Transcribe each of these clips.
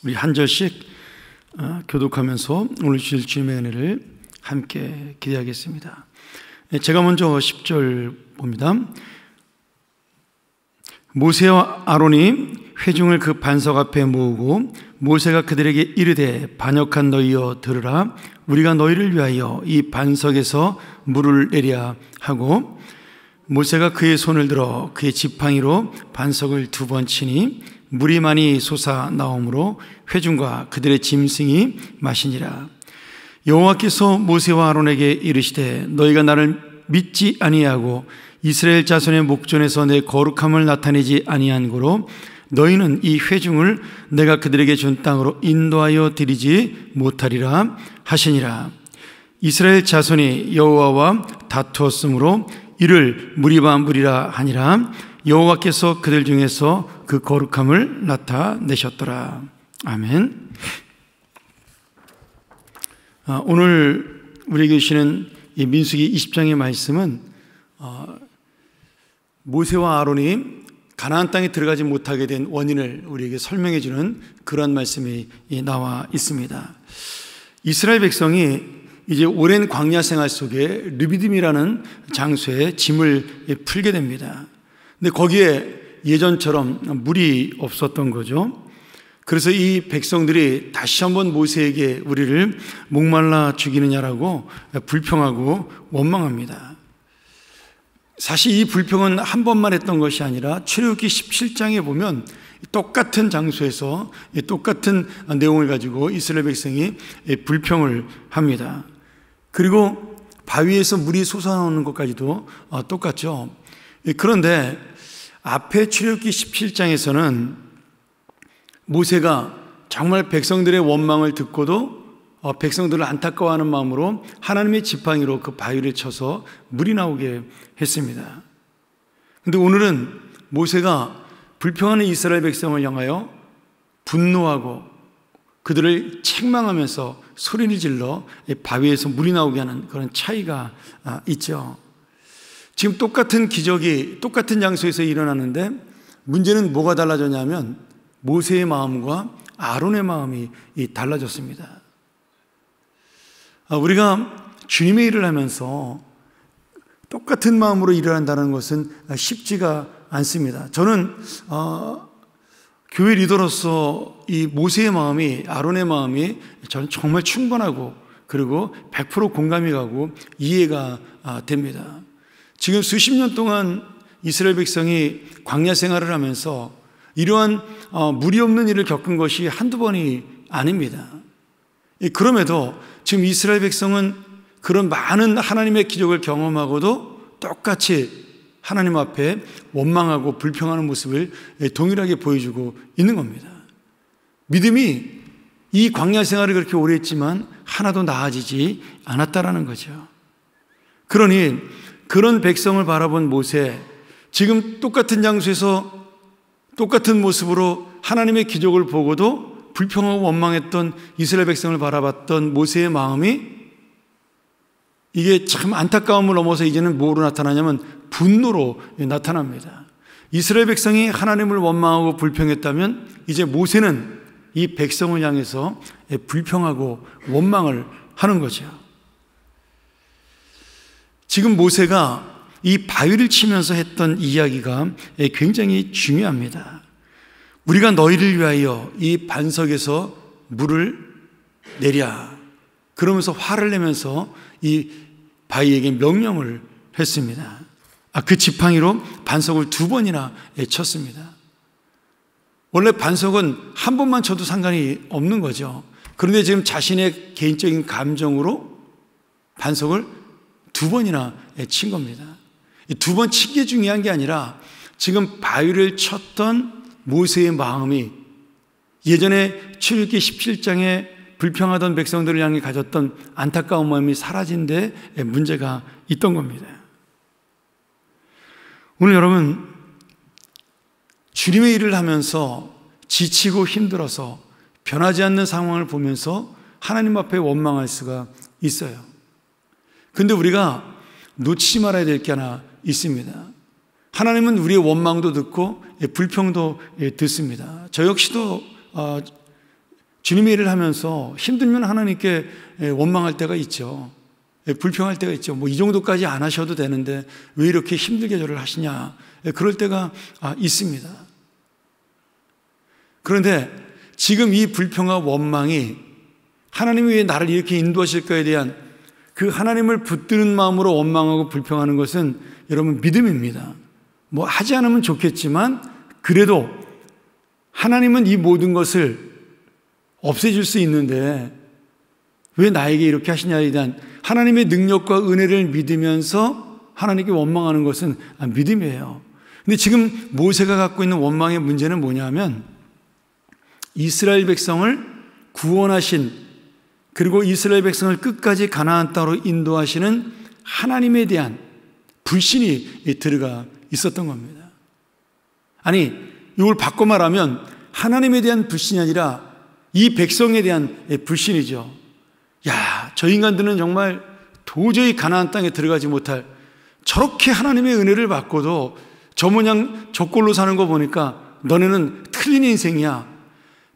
우리 한 절씩 교독하면서 오늘 주실 주님의 은혜를 함께 기대하겠습니다. 제가 먼저 10절 봅니다. 모세와 아론이 회중을 그 반석 앞에 모으고 모세가 그들에게 이르되 반역한 너희여 들으라. 우리가 너희를 위하여 이 반석에서 물을 내랴 하고 모세가 그의 손을 들어 그의 지팡이로 반석을 2번 치니 물이 많이 솟아 나오므로 회중과 그들의 짐승이 마시니라. 여호와께서 모세와 아론에게 이르시되 너희가 나를 믿지 아니하고 이스라엘 자손의 목전에서 내 거룩함을 나타내지 아니한 고로 너희는 이 회중을 내가 그들에게 준 땅으로 인도하여 드리지 못하리라 하시니라. 이스라엘 자손이 여호와와 다투었으므로 이를 무리라 하니라. 여호와께서 그들 중에서 그 거룩함을 나타내셨더라. 아멘. 오늘 우리에게 주시는 이 민수기 20장의 말씀은 모세와 아론이 가나안 땅에 들어가지 못하게 된 원인을 우리에게 설명해 주는 그런 말씀이 나와 있습니다. 이스라엘 백성이 이제 오랜 광야 생활 속에 르비딤이라는 장소에 짐을 풀게 됩니다. 근데 거기에 예전처럼 물이 없었던 거죠. 그래서 이 백성들이 다시 한번 모세에게 우리를 목말라 죽이느냐라고 불평하고 원망합니다. 사실 이 불평은 한 번만 했던 것이 아니라 출애굽기 17장에 보면 똑같은 장소에서 똑같은 내용을 가지고 이스라엘 백성이 불평을 합니다. 그리고 바위에서 물이 솟아나오는 것까지도 똑같죠. 그런데 앞에 출애굽기 17장에서는 모세가 정말 백성들의 원망을 듣고도 백성들을 안타까워하는 마음으로 하나님의 지팡이로 그 바위를 쳐서 물이 나오게 했습니다. 그런데 오늘은 모세가 불평하는 이스라엘 백성을 향하여 분노하고 그들을 책망하면서 소리를 질러 바위에서 물이 나오게 하는 그런 차이가 있죠. 지금 똑같은 기적이 똑같은 장소에서 일어나는데 문제는 뭐가 달라졌냐면 모세의 마음과 아론의 마음이 달라졌습니다. 우리가 주님의 일을 하면서 똑같은 마음으로 일을 한다는 것은 쉽지가 않습니다. 저는 교회 리더로서 이 모세의 마음이, 아론의 마음이 저는 정말 충분하고 그리고 100% 공감이 가고 이해가 됩니다. 지금 수십 년 동안 이스라엘 백성이 광야 생활을 하면서 이러한 물이 없는 일을 겪은 것이 한두 번이 아닙니다. 그럼에도 지금 이스라엘 백성은 그런 많은 하나님의 기적을 경험하고도 똑같이 하나님 앞에 원망하고 불평하는 모습을 동일하게 보여주고 있는 겁니다. 믿음이 이 광야 생활을 그렇게 오래 했지만 하나도 나아지지 않았다라는 거죠. 그러니 그런 백성을 바라본 모세, 지금 똑같은 장소에서 똑같은 모습으로 하나님의 기적을 보고도 불평하고 원망했던 이스라엘 백성을 바라봤던 모세의 마음이 이게 참 안타까움을 넘어서 이제는 뭐로 나타나냐면 분노로 나타납니다. 이스라엘 백성이 하나님을 원망하고 불평했다면 이제 모세는 이 백성을 향해서 불평하고 원망을 하는 거죠. 지금 모세가 이 바위를 치면서 했던 이야기가 굉장히 중요합니다. 우리가 너희를 위하여 이 반석에서 물을 내랴. 그러면서 화를 내면서 이 바위에게 명령을 했습니다. 그 지팡이로 반석을 2번이나 쳤습니다. 원래 반석은 한 번만 쳐도 상관이 없는 거죠. 그런데 지금 자신의 개인적인 감정으로 반석을 2번이나 친 겁니다. 2번 친 게 중요한 게 아니라 지금 바위를 쳤던 모세의 마음이 예전에 출애굽기 17장에 불평하던 백성들을 향해 가졌던 안타까운 마음이 사라진 데 문제가 있던 겁니다. 오늘 여러분, 주님의 일을 하면서 지치고 힘들어서 변하지 않는 상황을 보면서 하나님 앞에 원망할 수가 있어요. 그런데 우리가 놓치지 말아야 될 게 하나 있습니다. 하나님은 우리의 원망도 듣고 불평도 듣습니다. 저 역시도 주님의 일을 하면서 힘들면 하나님께 원망할 때가 있죠. 불평할 때가 있죠. 이 정도까지 안 하셔도 되는데 왜 이렇게 힘들게 저를 하시냐. 그럴 때가 있습니다. 그런데 지금 이 불평과 원망이 하나님이 왜 나를 이렇게 인도하실까에 대한 그 하나님을 붙드는 마음으로 원망하고 불평하는 것은 여러분 믿음입니다. 하지 않으면 좋겠지만 그래도 하나님은 이 모든 것을 없애줄 수 있는데 왜 나에게 이렇게 하시냐에 대한 하나님의 능력과 은혜를 믿으면서 하나님께 원망하는 것은 믿음이에요. 근데 지금 모세가 갖고 있는 원망의 문제는 뭐냐면 이스라엘 백성을 구원하신, 그리고 이스라엘 백성을 끝까지 가나안 땅으로 인도하시는 하나님에 대한 불신이 들어가 있었던 겁니다. 아니, 이걸 바꿔 말하면 하나님에 대한 불신이 아니라 이 백성에 대한 불신이죠. 저 인간들은 정말 도저히 가나안 땅에 들어가지 못할, 저렇게 하나님의 은혜를 받고도 저 모양 저 꼴로 사는 거 보니까 너네는 틀린 인생이야.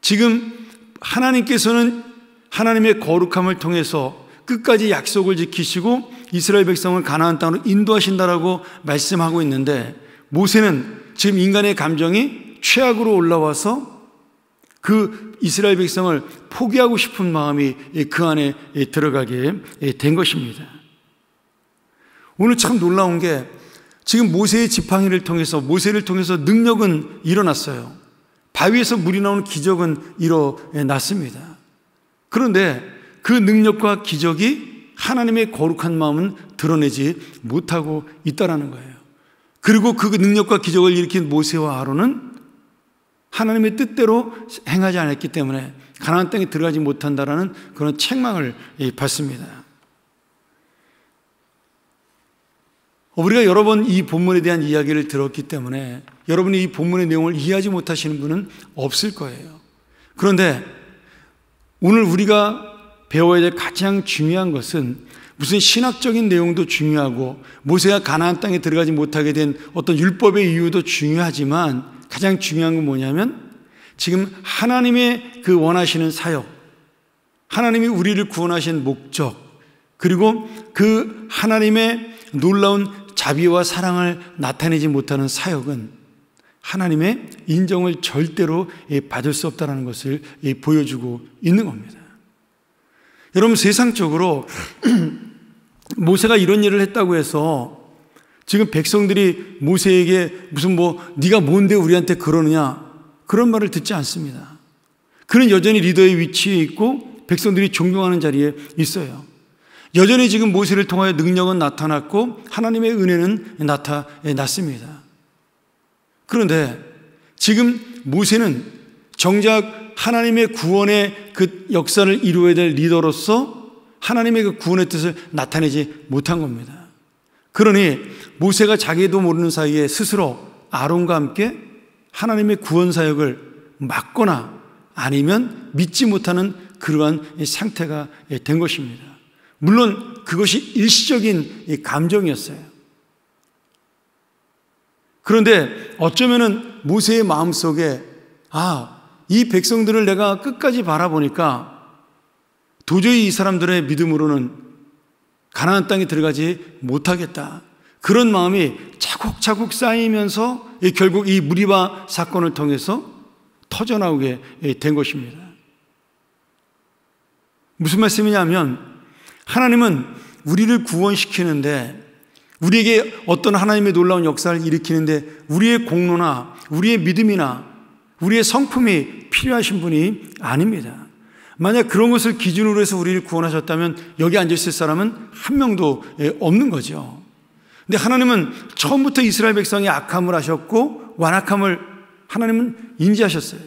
지금 하나님께서는 하나님의 거룩함을 통해서 끝까지 약속을 지키시고 이스라엘 백성을 가나안 땅으로 인도하신다라고 말씀하고 있는데, 모세는 지금 인간의 감정이 최악으로 올라와서 그 이스라엘 백성을 포기하고 싶은 마음이 그 안에 들어가게 된 것입니다. 오늘 참 놀라운 게 지금 모세의 지팡이를 통해서, 모세를 통해서 능력은 일어났어요. 바위에서 물이 나오는 기적은 일어났습니다. 그런데 그 능력과 기적이 하나님의 거룩한 마음은 드러내지 못하고 있다는 거예요. 그리고 그 능력과 기적을 일으킨 모세와 아론은 하나님의 뜻대로 행하지 않았기 때문에 가나안 땅에 들어가지 못한다라는 그런 책망을 받습니다. 우리가 여러 번 이 본문에 대한 이야기를 들었기 때문에 여러분이 이 본문의 내용을 이해하지 못하시는 분은 없을 거예요. 그런데 오늘 우리가 배워야 될 가장 중요한 것은 무슨 신학적인 내용도 중요하고 모세가 가나안 땅에 들어가지 못하게 된 어떤 율법의 이유도 중요하지만 가장 중요한 건 뭐냐면 지금 하나님의 그 원하시는 사역, 하나님이 우리를 구원하신 목적, 그리고 그 하나님의 놀라운 자비와 사랑을 나타내지 못하는 사역은 하나님의 인정을 절대로 받을 수 없다는 것을 보여주고 있는 겁니다. 여러분, 세상적으로 모세가 이런 일을 했다고 해서 지금 백성들이 모세에게 무슨 네가 뭔데 우리한테 그러느냐, 그런 말을 듣지 않습니다. 그는 여전히 리더의 위치에 있고 백성들이 존경하는 자리에 있어요. 여전히 지금 모세를 통하여 능력은 나타났고 하나님의 은혜는 나타났습니다. 그런데 지금 모세는 정작 하나님의 구원의 그 역사를 이루어야 될 리더로서 하나님의 그 구원의 뜻을 나타내지 못한 겁니다. 그러니 모세가 자기도 모르는 사이에 스스로 아론과 함께 하나님의 구원 사역을 막거나 아니면 믿지 못하는 그러한 상태가 된 것입니다. 물론 그것이 일시적인 감정이었어요. 그런데 어쩌면은 모세의 마음속에 이 백성들을 내가 끝까지 바라보니까 도저히 이 사람들의 믿음으로는 가나안 땅에 들어가지 못하겠다, 그런 마음이 차곡차곡 쌓이면서 결국 이 무리바 사건을 통해서 터져나오게 된 것입니다. 무슨 말씀이냐면 하나님은 우리를 구원시키는데, 우리에게 어떤 하나님의 놀라운 역사를 일으키는데 우리의 공로나 우리의 믿음이나 우리의 성품이 필요하신 분이 아닙니다. 만약 그런 것을 기준으로 해서 우리를 구원하셨다면 여기 앉아있을 사람은 한 명도 없는 거죠. 근데 하나님은 처음부터 이스라엘 백성의 악함을 하셨고 완악함을 하나님은 인지하셨어요.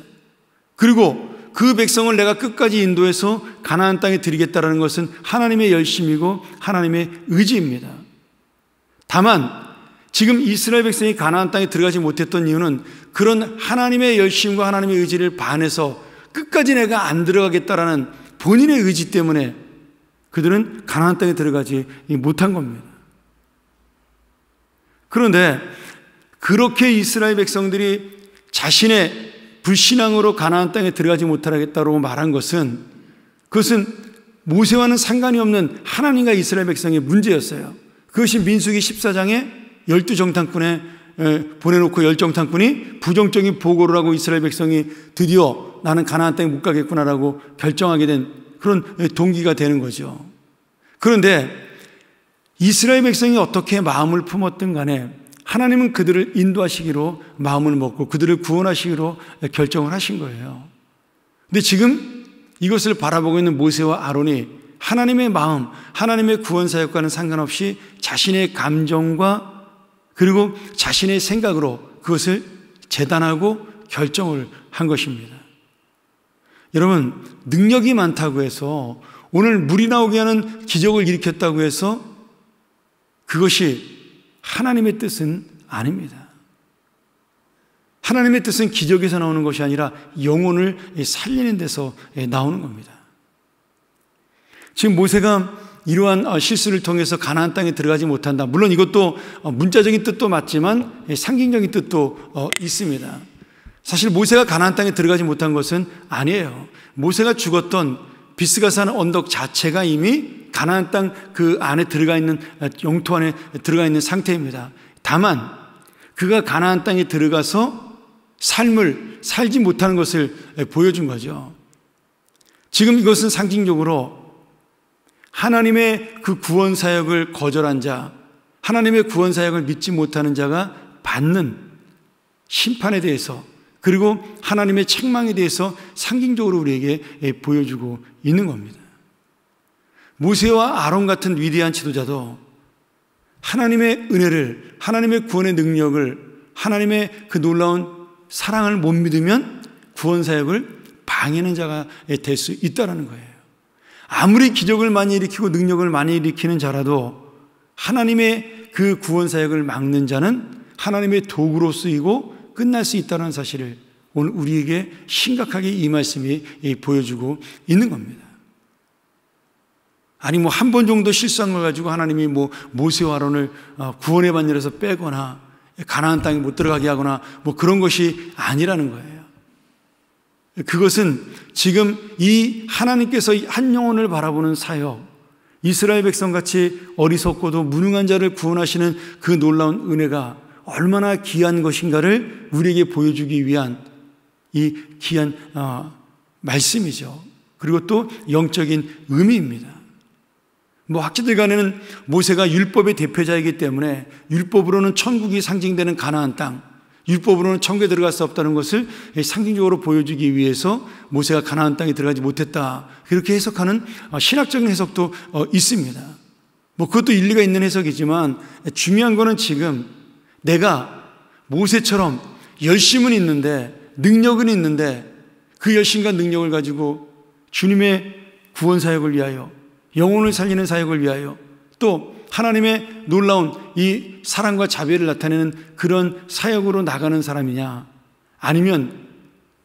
그리고 그 백성을 내가 끝까지 인도해서 가나안 땅에 드리겠다는 것은 하나님의 열심이고 하나님의 의지입니다. 다만 지금 이스라엘 백성이 가나안 땅에 들어가지 못했던 이유는 그런 하나님의 열심과 하나님의 의지를 반해서 끝까지 내가 안 들어가겠다라는 본인의 의지 때문에 그들은 가나안 땅에 들어가지 못한 겁니다. 그런데 그렇게 이스라엘 백성들이 자신의 불신앙으로 가나안 땅에 들어가지 못하겠다고 말한 것은, 그것은 모세와는 상관이 없는 하나님과 이스라엘 백성의 문제였어요. 그것이 민수기 14장에 12정탐꾼에 보내놓고 10정탐꾼이 부정적인 보고를 하고 이스라엘 백성이 드디어 나는 가나안 땅에 못 가겠구나라고 결정하게 된 그런 동기가 되는 거죠. 그런데 이스라엘 백성이 어떻게 마음을 품었든 간에 하나님은 그들을 인도하시기로 마음을 먹고 그들을 구원하시기로 결정을 하신 거예요. 근데 지금 이것을 바라보고 있는 모세와 아론이 하나님의 마음, 하나님의 구원 사역과는 상관없이 자신의 감정과 그리고 자신의 생각으로 그것을 재단하고 결정을 한 것입니다. 여러분, 능력이 많다고 해서 오늘 물이 나오게 하는 기적을 일으켰다고 해서 그것이 하나님의 뜻은 아닙니다. 하나님의 뜻은 기적에서 나오는 것이 아니라 영혼을 살리는 데서 나오는 겁니다. 지금 모세가 이러한 실수를 통해서 가나안 땅에 들어가지 못한다. 물론 이것도 문자적인 뜻도 맞지만 상징적인 뜻도 있습니다. 사실 모세가 가나안 땅에 들어가지 못한 것은 아니에요. 모세가 죽었던 비스가산 언덕 자체가 이미 가나안 땅 그 안에 들어가 있는 영토 안에 들어가 있는 상태입니다. 다만 그가 가나안 땅에 들어가서 삶을 살지 못하는 것을 보여준 거죠. 지금 이것은 상징적으로 하나님의 그 구원 사역을 거절한 자, 하나님의 구원 사역을 믿지 못하는 자가 받는 심판에 대해서, 그리고 하나님의 책망에 대해서 상징적으로 우리에게 보여주고 있는 겁니다. 모세와 아론 같은 위대한 지도자도 하나님의 은혜를, 하나님의 구원의 능력을, 하나님의 그 놀라운 사랑을 못 믿으면 구원 사역을 방해하는 자가 될 수 있다는 거예요. 아무리 기적을 많이 일으키고 능력을 많이 일으키는 자라도 하나님의 그 구원 사역을 막는 자는 하나님의 도구로 쓰이고 끝날 수 있다는 사실을 오늘 우리에게 심각하게 이 말씀이 보여주고 있는 겁니다. 아니 한 번 정도 실수한 걸 가지고 하나님이 모세와 아론을 구원의 반열에서 빼거나 가나안 땅에 못 들어가게 하거나 그런 것이 아니라는 거예요. 그것은 지금 이 하나님께서 한 영혼을 바라보는 사역, 이스라엘 백성같이 어리석고도 무능한 자를 구원하시는 그 놀라운 은혜가 얼마나 귀한 것인가를 우리에게 보여주기 위한 이 귀한 말씀이죠. 그리고 또 영적인 의미입니다. 학자들 간에는 모세가 율법의 대표자이기 때문에 율법으로는 천국이 상징되는 가나안 땅, 율법으로는 천국에 들어갈 수 없다는 것을 상징적으로 보여주기 위해서 모세가 가나안 땅에 들어가지 못했다, 그렇게 해석하는 신학적인 해석도 있습니다. 그것도 일리가 있는 해석이지만 중요한 거는 지금 내가 모세처럼 열심은 있는데, 능력은 있는데 그 열심과 능력을 가지고 주님의 구원 사역을 위하여, 영혼을 살리는 사역을 위하여, 또 하나님의 놀라운 이 사랑과 자비를 나타내는 그런 사역으로 나가는 사람이냐, 아니면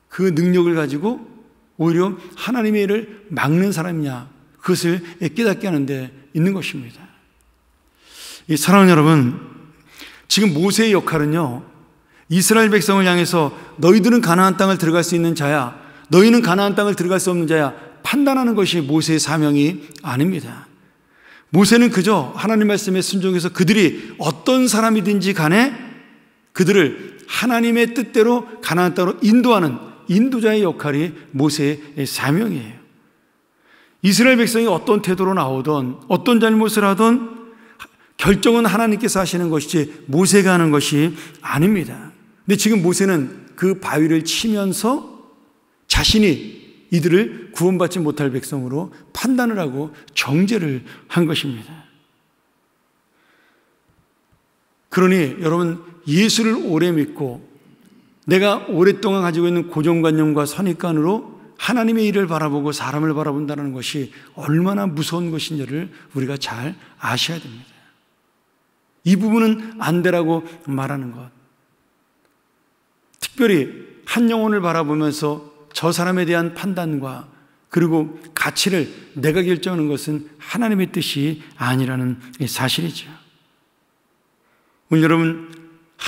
그 능력을 가지고 오히려 하나님의 일을 막는 사람이냐, 그것을 깨닫게 하는 데 있는 것입니다. 사랑하는 여러분, 지금 모세의 역할은요, 이스라엘 백성을 향해서 너희들은 가나안 땅을 들어갈 수 있는 자야, 너희는 가나안 땅을 들어갈 수 없는 자야 판단하는 것이 모세의 사명이 아닙니다. 모세는 그저 하나님 말씀에 순종해서 그들이 어떤 사람이든지 간에 그들을 하나님의 뜻대로 가나안 땅으로 인도하는 인도자의 역할이 모세의 사명이에요. 이스라엘 백성이 어떤 태도로 나오든 어떤 잘못을 하든 결정은 하나님께서 하시는 것이지 모세가 하는 것이 아닙니다. 근데 지금 모세는 그 바위를 치면서 자신이 이들을 구원받지 못할 백성으로 판단을 하고 정죄를 한 것입니다. 그러니 여러분, 예수를 오래 믿고 내가 오랫동안 가지고 있는 고정관념과 선입관으로 하나님의 일을 바라보고 사람을 바라본다는 것이 얼마나 무서운 것인지를 우리가 잘 아셔야 됩니다. 이 부분은 안 되라고 말하는 것, 특별히 한 영혼을 바라보면서 저 사람에 대한 판단과 그리고 가치를 내가 결정하는 것은 하나님의 뜻이 아니라는 사실이죠. 오늘 여러분,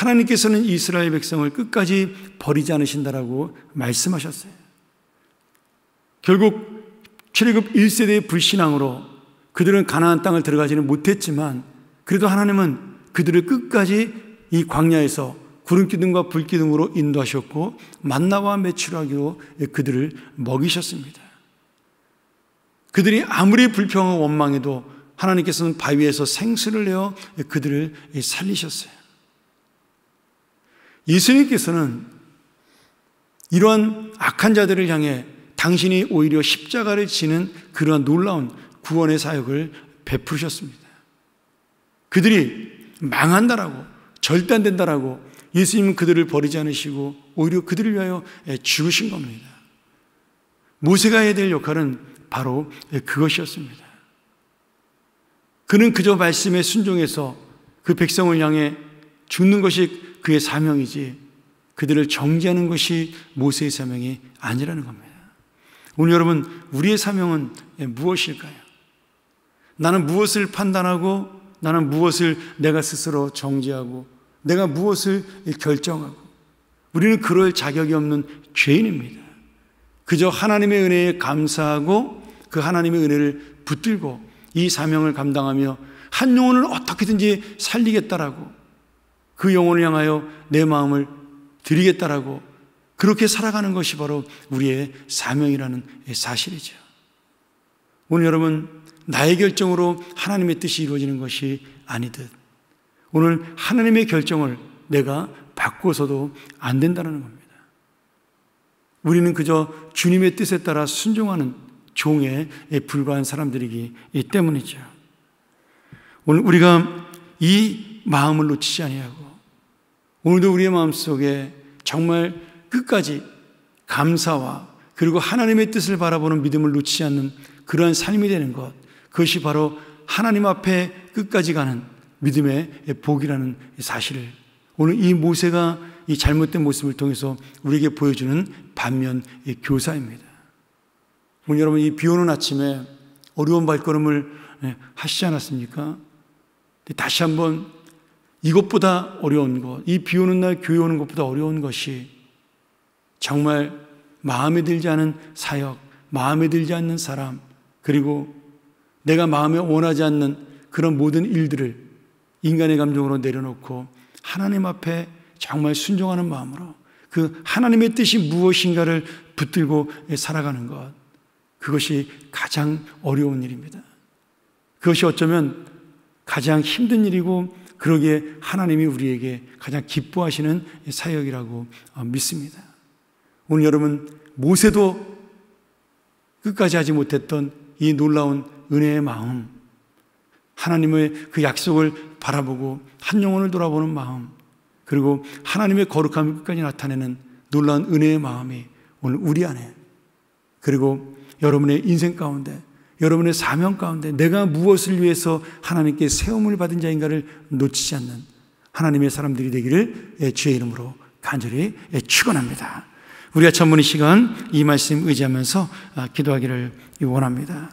하나님께서는 이스라엘 백성을 끝까지 버리지 않으신다라고 말씀하셨어요. 결국 출애굽 1세대의 불신앙으로 그들은 가나안 땅을 들어가지는 못했지만 그래도 하나님은 그들을 끝까지 이 광야에서 구름기둥과 불기둥으로 인도하셨고 만나와 메추라기로 그들을 먹이셨습니다. 그들이 아무리 불평하고 원망해도 하나님께서는 바위에서 생수를 내어 그들을 살리셨어요. 예수님께서는 이러한 악한 자들을 향해 당신이 오히려 십자가를 지는 그러한 놀라운 구원의 사역을 베푸셨습니다. 그들이 망한다라고 절대 안 된다라고 예수님은 그들을 버리지 않으시고 오히려 그들을 위하여 죽으신 겁니다. 모세가 해야 될 역할은 바로 그것이었습니다. 그는 그저 말씀에 순종해서 그 백성을 향해 죽는 것이 그의 사명이지 그들을 정죄하는 것이 모세의 사명이 아니라는 겁니다. 오늘 여러분, 우리의 사명은 무엇일까요? 나는 무엇을 판단하고 나는 무엇을 내가 스스로 정죄하고 내가 무엇을 결정하고 우리는 그럴 자격이 없는 죄인입니다. 그저 하나님의 은혜에 감사하고 그 하나님의 은혜를 붙들고 이 사명을 감당하며 한 영혼을 어떻게든지 살리겠다라고 그 영혼을 향하여 내 마음을 드리겠다라고 그렇게 살아가는 것이 바로 우리의 사명이라는 사실이죠. 오늘 여러분, 나의 결정으로 하나님의 뜻이 이루어지는 것이 아니듯 오늘 하나님의 결정을 내가 바꿔서도 안 된다는 겁니다. 우리는 그저 주님의 뜻에 따라 순종하는 종에 불과한 사람들이기 때문이죠. 오늘 우리가 이 마음을 놓치지 아니하고 오늘도 우리의 마음속에 정말 끝까지 감사와 그리고 하나님의 뜻을 바라보는 믿음을 놓치지 않는 그러한 삶이 되는 것, 그것이 바로 하나님 앞에 끝까지 가는 믿음의 복이라는 사실을 오늘 이 모세가 이 잘못된 모습을 통해서 우리에게 보여주는 반면 교사입니다. 오늘 여러분, 이 비 오는 아침에 어려운 발걸음을 하시지 않았습니까? 다시 한번 이것보다 어려운 것, 이 비 오는 날 교회 오는 것보다 어려운 것이 정말 마음에 들지 않은 사역, 마음에 들지 않는 사람, 그리고 내가 마음에 원하지 않는 그런 모든 일들을 인간의 감정으로 내려놓고 하나님 앞에 정말 순종하는 마음으로 그 하나님의 뜻이 무엇인가를 붙들고 살아가는 것, 그것이 가장 어려운 일입니다. 그것이 어쩌면 가장 힘든 일이고 그러기에 하나님이 우리에게 가장 기뻐하시는 사역이라고 믿습니다. 오늘 여러분, 모세도 끝까지 하지 못했던 이 놀라운 은혜의 마음, 하나님의 그 약속을 바라보고 한 영혼을 돌아보는 마음, 그리고 하나님의 거룩함을 끝까지 나타내는 놀라운 은혜의 마음이 오늘 우리 안에, 그리고 여러분의 인생 가운데, 여러분의 사명 가운데 내가 무엇을 위해서 하나님께 세움을 받은 자인가를 놓치지 않는 하나님의 사람들이 되기를 주의 이름으로 간절히 축원합니다. 우리가 전문의 시간 이 말씀 의지하면서 기도하기를 원합니다.